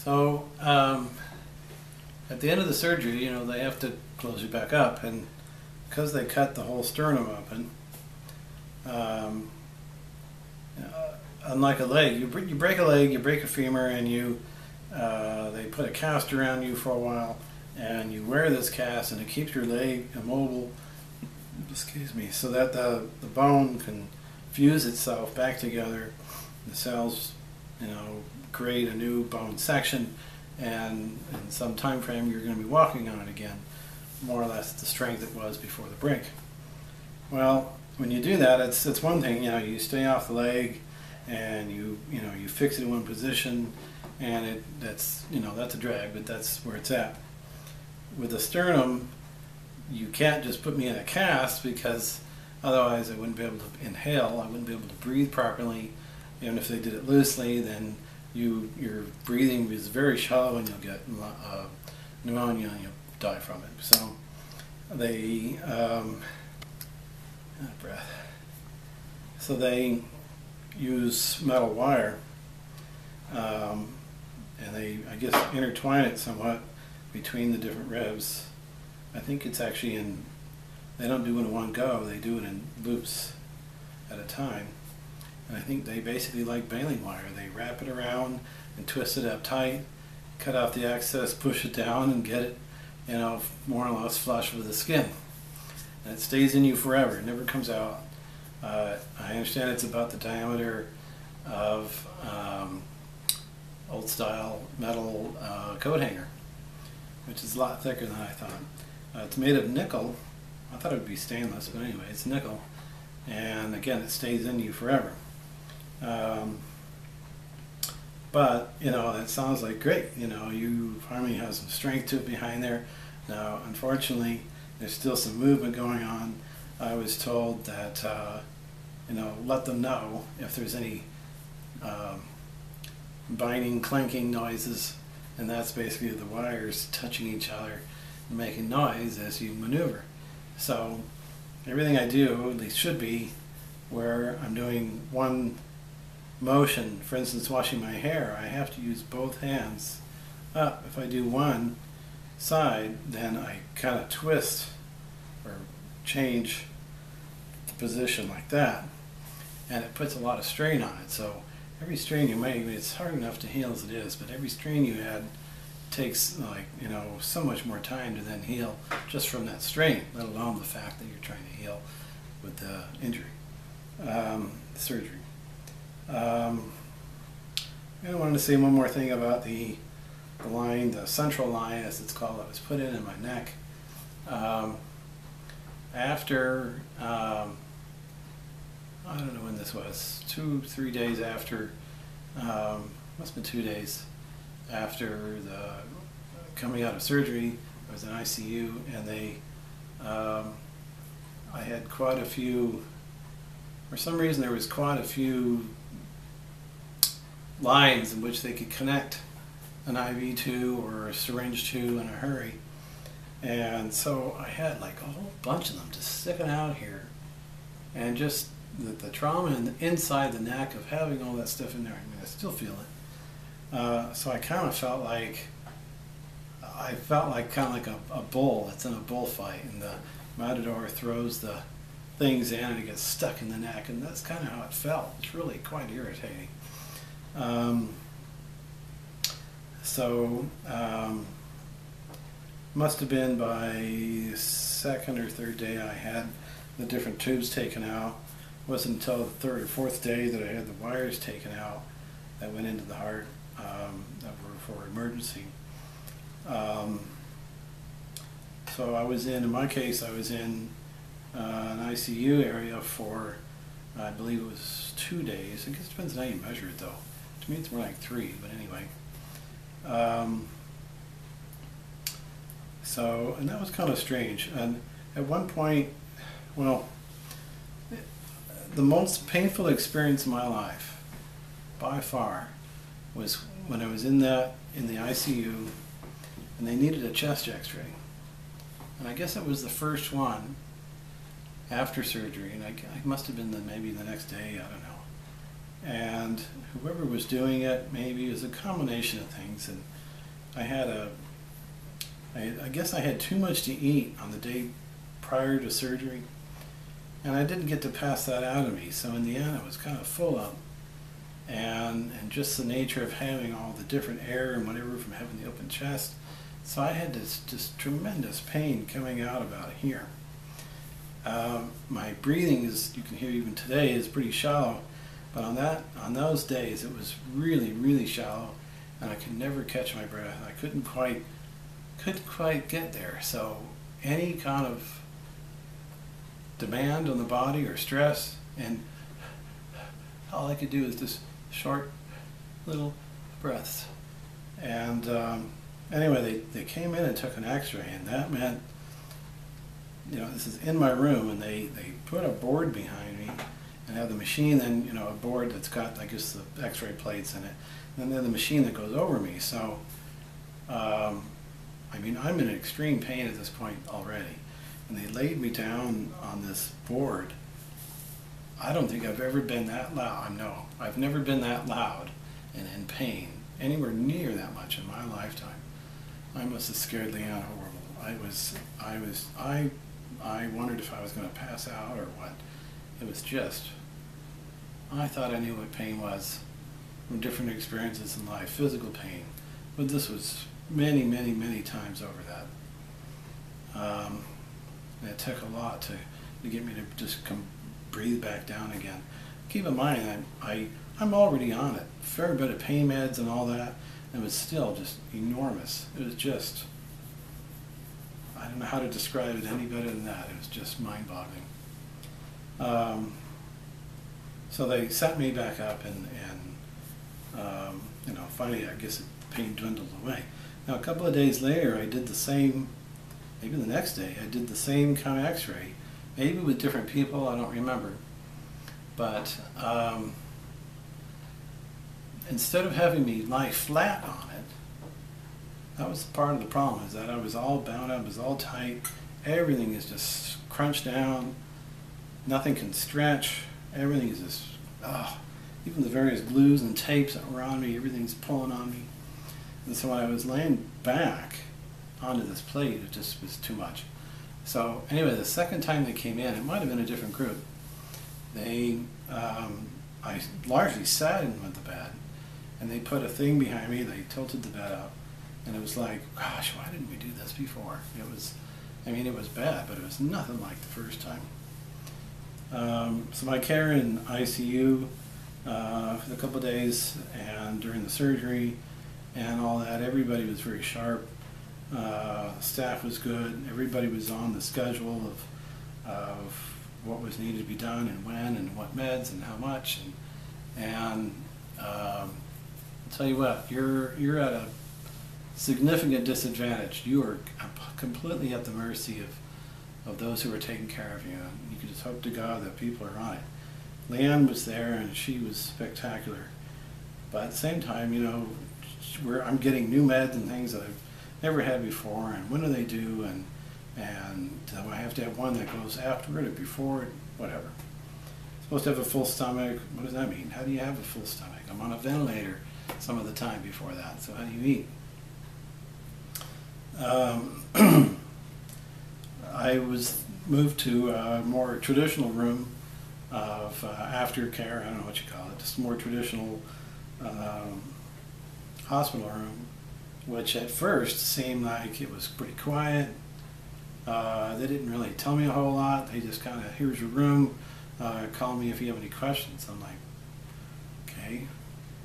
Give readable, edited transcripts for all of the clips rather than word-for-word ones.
So at the end of the surgery, they have to close you back up, and because they cut the whole sternum open, um, unlike a leg, you break a leg, you break a femur, and they put a cast around you for a while, and you wear this cast, and it keeps your leg immobile. Excuse me, so that the bone can fuse itself back together. The cells, create a new bone section, and in some time frame you're going to be walking on it again, more or less the strength it was before the break. Well, when you do that, it's one thing. You stay off the leg, and you fix it in one position, and that's a drag, but that's where it's at. With the sternum, you can't just put me in a cast, because otherwise I wouldn't be able to inhale, I wouldn't be able to breathe properly. And if they did it loosely, then your breathing is very shallow, and you'll get pneumonia, and you'll die from it. So they use metal wire, and they, I guess, intertwine it somewhat between the different ribs. I think it's actually they don't do it in one go, they do it in loops at a time. And I think they basically like baling wire. They wrap it around and twist it up tight, cut off the excess, push it down, and get it, more or less flush with the skin. And it stays in you forever. It never comes out. I understand it's about the diameter of old-style metal coat hanger, which is a lot thicker than I thought. It's made of nickel. I thought it would be stainless, but anyway, it's nickel. And again, it stays in you forever. But it sounds like great. You finally have some strength to it behind there. Now, unfortunately, there's still some movement going on. I was told that let them know if there's any binding, clanking noises, and that's basically the wires touching each other and making noise as you maneuver. So everything I do, at least should be, where I'm doing one motion. For instance, washing my hair, I have to use both hands up. If I do one side, then I kind of twist or change the position like that, and it puts a lot of strain on it. So every strain you make, it's hard enough to heal as it is, but every strain you add takes so much more time to then heal just from that strain, let alone the fact that you're trying to heal with the injury, surgery. I wanted to say one more thing about the line, the central line as it's called, that was put in my neck. After, I don't know when this was, 2-3 days after, must have been 2 days after the coming out of surgery, I was in ICU, and I had quite a few, for some reason there was quite a few lines in which they could connect an IV to or a syringe to in a hurry. And so I had like a whole bunch of them just sticking out here, and just the trauma inside the neck of having all that stuff in there. I mean, I still feel it. So I kind of felt like, a bull that's in a bullfight, and the matador throws the things in and it gets stuck in the neck, and that's kind of how it felt. It's really quite irritating. Must have been by second or third day I had the different tubes taken out. It wasn't until the third or fourth day that I had the wires taken out that went into the heart, that were for emergency. So I was in my case, I was in an ICU area for, I believe it was 2 days. I guess it depends on how you measure it though. To me it's more like 3, but anyway. And that was kind of strange. And at one point, well, the most painful experience of my life, by far, was when I was in the ICU, and they needed a chest X-ray. And I guess it was the first one after surgery, and I must have been maybe the next day, I don't know. and whoever was doing it, maybe it was a combination of things, and I had I guess I had too much to eat on the day prior to surgery, and I didn't get to pass that out of me, so in the end I was kind of full up, and just the nature of having all the different air and whatever from having the open chest, so I had this just tremendous pain coming out about here. My breathing, is, you can hear even today, is pretty shallow, but on those days it was really, really shallow, and I could never catch my breath. I couldn't quite get there. So any kind of demand on the body or stress, and all I could do is just short little breaths. And anyway, they came in and took an x-ray, and that meant, you know, this is in my room, and they put a board behind me and have the machine, then, you know, a board that's got, I guess, the x-ray plates in it, and then the machine that goes over me. So I mean, I'm in extreme pain at this point already, and they laid me down on this board. I don't think I've ever been that loud. No, I've never been that loud and in pain anywhere near that much in my lifetime. I must have scared Leanne horrible. I wondered if I was going to pass out or what. It was just, I thought I knew what pain was from different experiences in life, physical pain, but this was many, many, many times over that. And it took a lot to get me to just breathe back down again. Keep in mind, I'm already on it. A fair bit of pain meds and all that. And it was still just enormous. It was just, I don't know how to describe it any better than that. It was just mind-boggling. So they set me back up, and you know, finally, I guess the pain dwindled away. Now, a couple of days later, I did the same, maybe the next day, I did the same kind of x-ray, maybe with different people, I don't remember. But instead of having me lie flat on it, that was part of the problem, is that I was all bound up, it was all tight, everything is just crunched down, nothing can stretch, everything is just, even the various glues and tapes that were on me, everything's pulling on me. And so when I was laying back onto this plate, it just was too much. So anyway, the second time they came in, it might have been a different group. I largely sat in with the bed, and they put a thing behind me, they tilted the bed up, and it was like, gosh, why didn't we do this before? It was, I mean, it was bad, but it was nothing like the first time. So my care in ICU for a couple of days, and during the surgery and all that, everybody was very sharp. Staff was good. Everybody was on the schedule of what was needed to be done and when and what meds and how much. And I'll tell you what, you're at a significant disadvantage. You are completely at the mercy of those who are taking care of you. And you can just hope to God that people are on it. Leanne was there, and she was spectacular. But at the same time, you know, I'm getting new meds and things that I've never had before, and when do they do, and do I have to have one that goes after it or before it, whatever. Supposed to have a full stomach. What does that mean? How do you have a full stomach? I'm on a ventilator some of the time before that, so how do you eat? I was moved to a more traditional room of aftercare, I don't know what you call it, just a more traditional hospital room, which at first seemed like it was pretty quiet. They didn't really tell me a whole lot. They just kind of, here's your room, call me if you have any questions. I'm like, okay,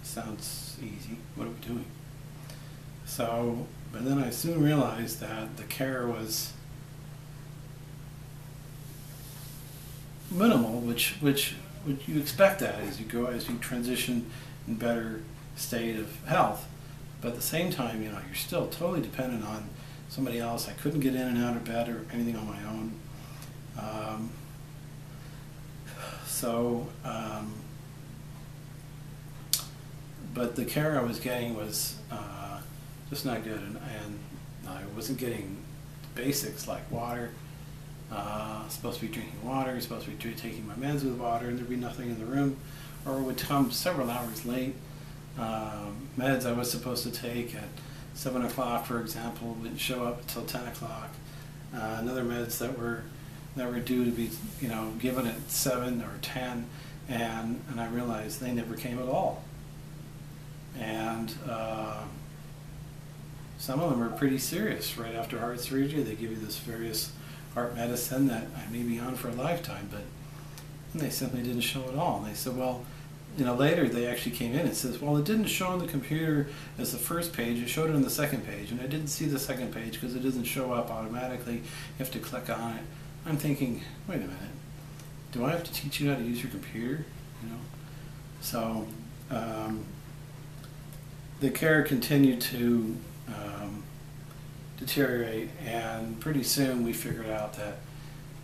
sounds easy, what are we doing? So, but then I soon realized that the care was minimal, which you expect that as you transition in better state of health. But at the same time, you know, you're still totally dependent on somebody else. I couldn't get in and out of bed or anything on my own. But the care I was getting was just not good, and I wasn't getting basics like water. Supposed to be drinking water, supposed to be taking my meds with water, and there'd be nothing in the room. or would come several hours late. Meds I was supposed to take at 7 o'clock, for example, wouldn't show up until 10 o'clock. Another meds that were due to be, given at 7 or 10, and I realized they never came at all. And some of them are pretty serious. Right after heart surgery, they give you this various heart medicine that I may be on for a lifetime, but they simply didn't show at all. And they said, well, later they actually came in and says, well, it didn't show on the computer as the first page, it showed it on the second page, and I didn't see the second page because it doesn't show up automatically. You have to click on it. I'm thinking, wait a minute, do I have to teach you how to use your computer? So the care continued to deteriorate, and pretty soon we figured out that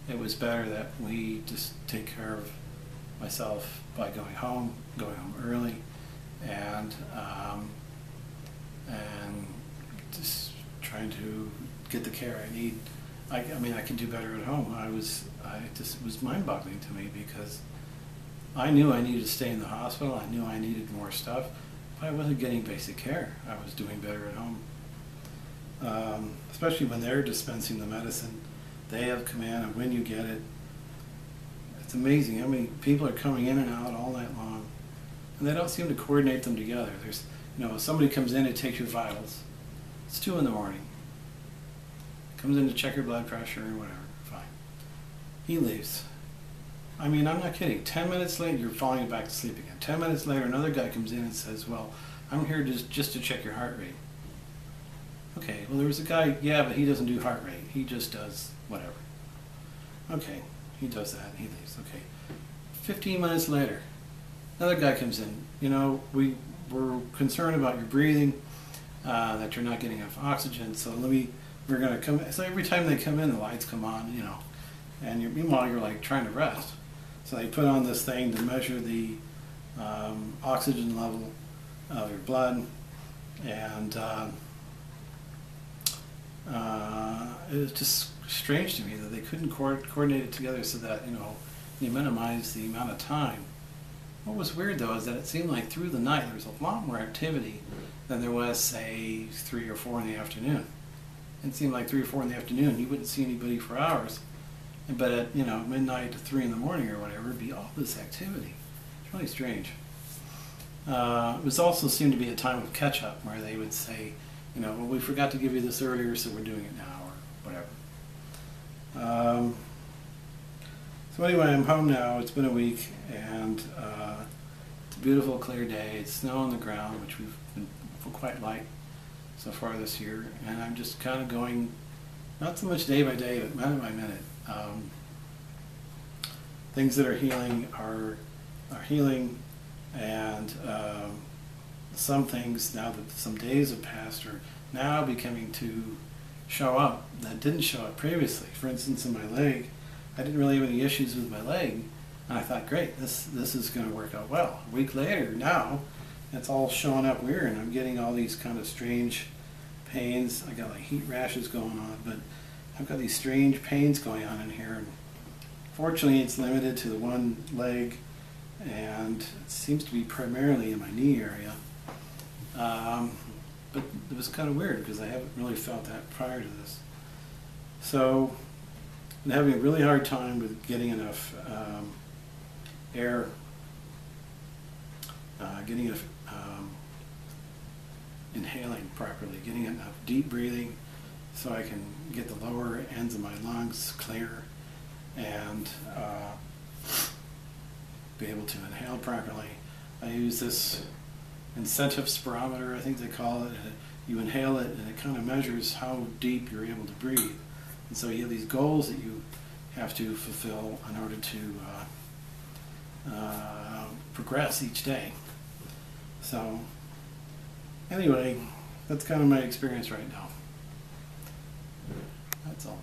it was better that we just take care of myself by going home early, and just trying to get the care I need. I mean, I could do better at home. It was mind-boggling to me, because I knew I needed to stay in the hospital. I knew I needed more stuff, but I wasn't getting basic care. I was doing better at home. Especially when they're dispensing the medicine, they have command of when you get it. It's amazing how many people are coming in and out all night long, and they don't seem to coordinate them together. There's, somebody comes in to take your vitals. It's 2 in the morning. Comes in to check your blood pressure or whatever. Fine. He leaves. I mean, I'm not kidding. 10 minutes later, you're falling back to sleep again. 10 minutes later, another guy comes in and says, well, I'm here just to check your heart rate. Okay, well, there was a guy, yeah, but he doesn't do heart rate. He just does whatever. Okay, he does that, he leaves. Okay. 15 minutes later, another guy comes in. We're concerned about your breathing, that you're not getting enough oxygen, so we're going to come. So every time they come in, the lights come on, and meanwhile you're like trying to rest. So they put on this thing to measure the oxygen level of your blood, and it was just strange to me that they couldn't coordinate it together so that you minimize the amount of time. What was weird though is that it seemed like through the night there was a lot more activity than there was, say, 3 or 4 in the afternoon. It seemed like 3 or 4 in the afternoon you wouldn't see anybody for hours, but at midnight to 3 in the morning or whatever, it'd be all this activity. It's really strange. It was also seemed to be a time of catch-up where they would say, well, we forgot to give you this earlier, so we're doing it now, or whatever. So anyway, I'm home now. It's been a week, and it's a beautiful, clear day. It's snow on the ground, which we've been quite light so far this year, and I'm just kind of going, not so much day by day, but minute by minute. Things that are healing are healing, and some things, now that some days have passed, are now beginning to show up that didn't show up previously. For instance, in my leg, I didn't really have any issues with my leg, and I thought, great, this is going to work out well. A week later, now, it's all showing up weird, and I'm getting all these kind of strange pains. I got like heat rashes going on, but I've got these strange pains going on in here, and fortunately it's limited to the one leg, and it seems to be primarily in my knee area. But it was kind of weird because I haven't really felt that prior to this. So I'm having a really hard time with getting enough air, getting enough inhaling properly, getting enough deep breathing so I can get the lower ends of my lungs clear and be able to inhale properly. I use this incentive spirometer, I think they call it. You inhale it and it kind of measures how deep you're able to breathe. And so you have these goals that you have to fulfill in order to progress each day. So anyway, that's kind of my experience right now. That's all.